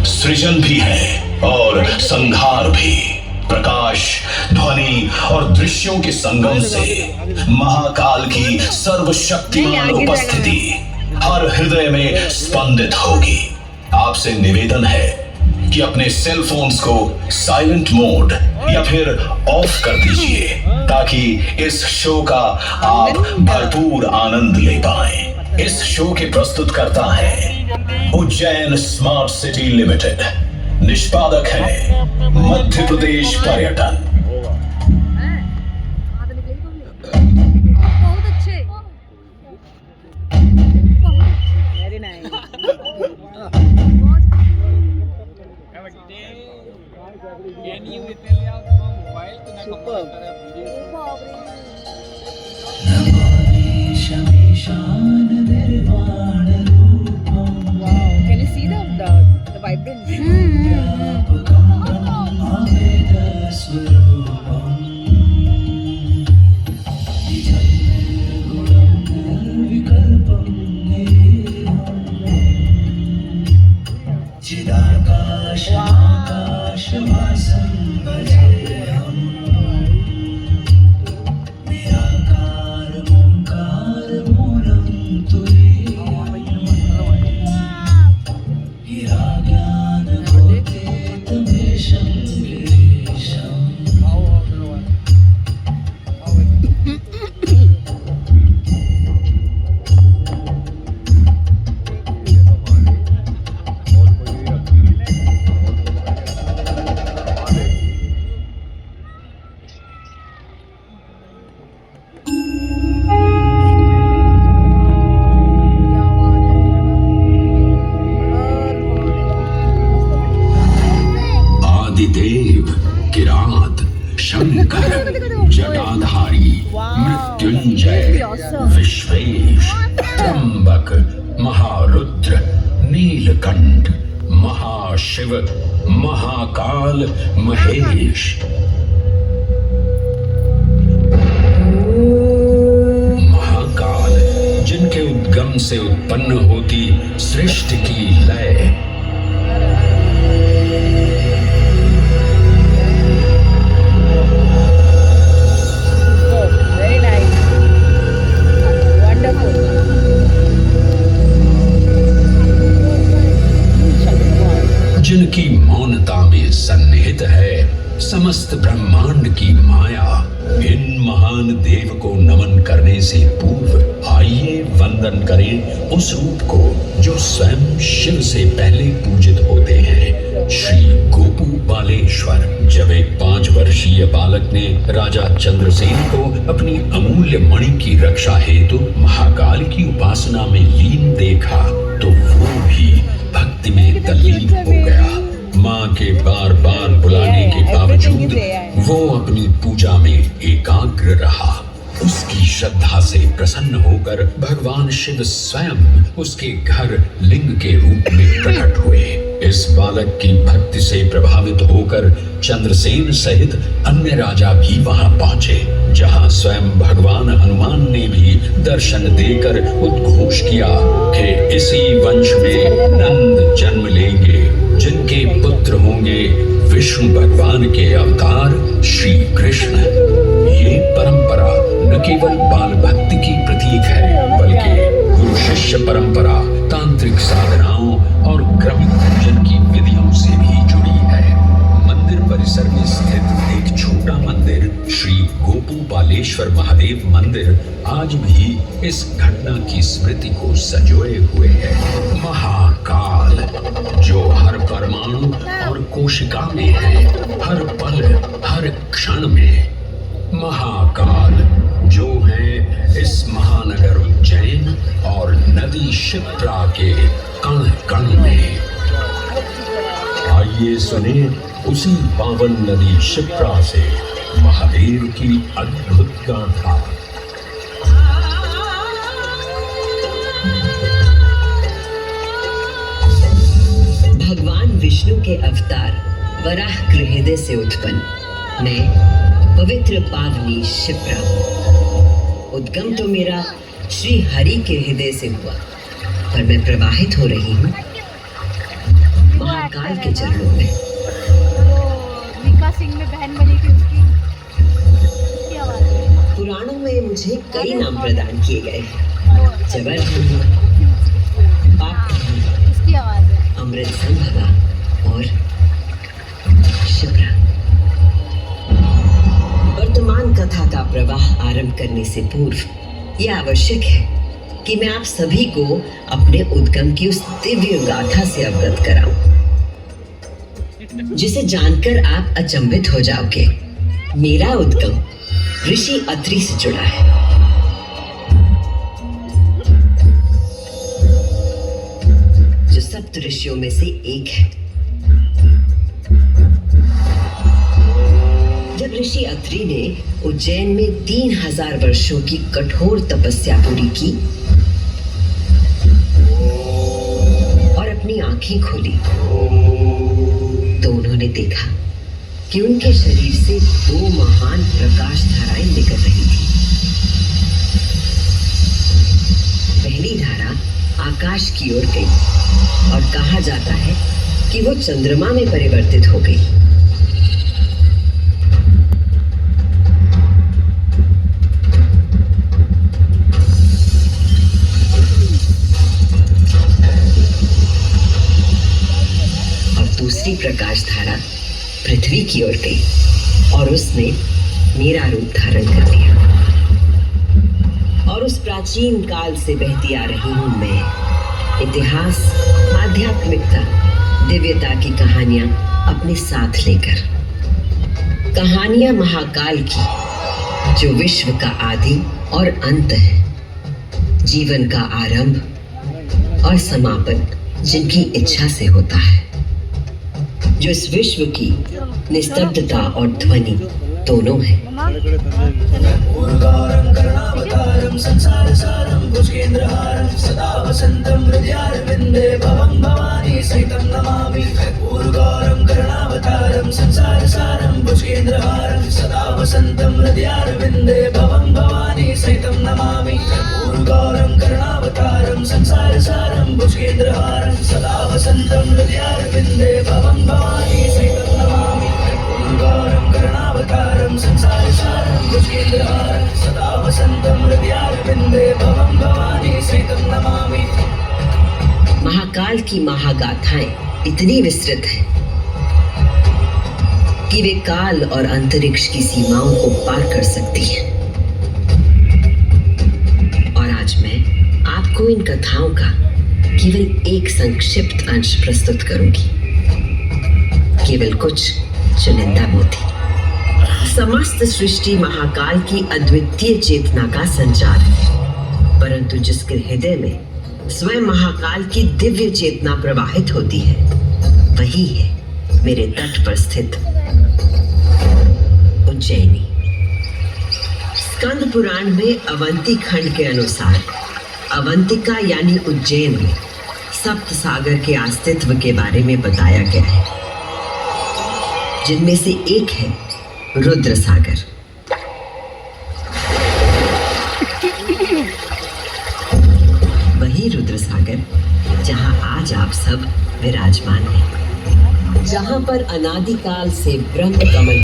सृजन भी है और संहार भी। प्रकाश, ध्वनि और दृश्यों के संगम से महाकाल की सर्वशक्तिमान उपस्थिति हर हृदय में स्पंदित होगी। आपसे निवेदन है कि अपने सेल फोन्स को साइलेंट मोड या फिर ऑफ कर दीजिए ताकि इस शो का आप भरपूर आनंद ले पाएं। इस शो के प्रस्तुतकर्ता हैं उज्जैन स्मार्ट सिटी लिमिटेड, निष्पादक हैं मध्य प्रदेश पर्यटन। Can you see the vibrance? आदिदेव, Kirat, Shankar, जटाधारी, मृत्युंजय, विश्वेश, त्र्यंबक, महारुद्र, नीलकंठ, महाशिव, महाकाल, महेश। महाकाल जिनके उद्गम से उत्पन्न होती सृष्टि की लय। जिनकी मौनता में सन्निहित है समस्त ब्रह्मांड की माया। इन महान देव को नमन करने से पूर्व आइए वंदन करें उस रूप को जो स्वयं शिव से पहले पूजित होते हैं, श्री गोपू बालेश्वर। जब एक 5 वर्षीय बालक ने राजा चंद्रसेन को अपनी अमूल्य मणि की रक्षा हेतु महाकाल की उपासना में लीन देखा तो वो भी भक्ति में तल्लीन हो गया। माँ के बार बार बुलाने के बावजूद वो अपनी पूजा में एकाग्र रहा। उसकी श्रद्धा से प्रसन्न होकर भगवान शिव स्वयं उसके घर लिंग के रूप में प्रकट हुए। इस बालक की भक्ति से प्रभावित होकर चंद्रसेन सहित अन्य राजा भी वहां पहुंचे, जहां स्वयं भगवान हनुमान ने भी दर्शन देकर उद्घोष किया कि इसी वंश में नंद जन्म लेंगे, जिनके पुत्र होंगे विष्णु भगवान के अवतार श्री कृष्ण। ये परंपरा न केवल बाल भक्ति की प्रतीक है, बल्कि गुरु शिष्य परंपरा, तांत्रिक साधनाओं और क्रमिक पूजन की विधियों से भी जुड़ी है। मंदिर परिसर में स्थित एक छोटा मंदिर श्री गोपू बालेश्वर महादेव मंदिर आज भी इस घटना की स्मृति को संजोए हुए है। महाकाल जो हर परमाणु और कोशिका में है, हर पल हर क्षण में। महाकाल जो है इस महानगर उज्जैन और नदी शिप्रा के कण कण में। आइए सुने उसी पावन नदी शिप्रा से महादेव की अद्भुत गाथा। भगवान विष्णु के अवतार वराह हृदय से उत्पन्न मैं पवित्र पावनी शिप्रा। उद्गम तो मेरा श्री हरि के हृदय से हुआ, पर मैं प्रवाहित हो रही हूँ। महाकाल के चरणों में। तो मीका सिंह में बहन बनी थी उसकी आवाज है। पुराणों में मुझे कई नाम प्रदान किए गए हैं। वो अच्छा, जबर पाक उसकी आवाज है। अमृत संभवा और शिप्रा। वर्तमान कथा का प्रवाह आरंभ करने से पूर्व यह आवश्यक है कि मैं आप सभी को अपने उद्गम की उस दिव्य गाथा से अवगत कराऊं, जिसे जानकर आप अचंभित हो जाओगे। मेरा उद्गम ऋषि अत्रि से जुड़ा है। जो सप्त ऋषियों में से एक है। जब ऋषि अत्रि ने उज्जैन में 3000 वर्षों की कठोर तपस्या पूरी की और अपनी आंखें खोली, तो उन्होंने देखा कि उनके शरीर से 2 महान प्रकाश धाराएं निकल रही थी। पहली धारा आकाश की ओर गई और कहा जाता है कि वो चंद्रमा में परिवर्तित हो गई। दूसरी प्रकाश धारा पृथ्वी की ओर गई और उसने मेरा रूप धारण कर लिया। और उस प्राचीन काल से बहती आ रही हूं मैं, इतिहास, आध्यात्मिकता, दिव्यता की कहानियां अपने साथ लेकर। कहानियां महाकाल की, जो विश्व का आदि और अंत है, जीवन का आरंभ और समापन जिनकी इच्छा से होता है, जो इस विश्व की निस्तब्धता और ध्वनि दोनों है। संसार सारं भुजगेन्द्रहारं सदा वसन्तं हृदयारविन्दे भवं भवानी सहितं नमामि। कर्पूरगौरं करुणावतारं संसार सारं भुजगेन्द्रहारं सदा वसन्तं हृदयारविन्दे भवं भवानी सहितं नमामि। कर्पूरगौरं करुणावतारं संसार सारं भुजगेन्द्रहारं सदा वसन्तं हृदयारविन्दे भवं भवानी सहितं नमामि। कर्पूरगौरं करुणावतारं संसार सारं भुजगेन्द्रहारं सदा वसन्तं हृदयारविन्दे भवं भवानी सहितं नमामि। महाकाल की महागाथाएं इतनी विस्तृत हैं कि वे काल और अंतरिक्ष की सीमाओं को पार कर सकती हैं। और आज मैं आपको इन कथाओं का केवल एक संक्षिप्त अंश प्रस्तुत करूंगी, केवल कुछ चुनिंदा मोती। समस्त सृष्टि महाकाल की अद्वितीय चेतना का संचार है, परंतु जिसके हृदय में स्वयं महाकाल की दिव्य चेतना प्रवाहित होती है, वही है मेरे तट पर स्थित उज्जैनी। स्कंद पुराण में अवंती खंड के अनुसार अवंतिका यानी उज्जैन में सप्त सागर के अस्तित्व के बारे में बताया गया है, जिनमें से एक है रुद्र सागर। वही रुद्र सागर जहां आज आप सब विराजमान हैं, जहां पर अनादिकाल से ब्रह्म कमल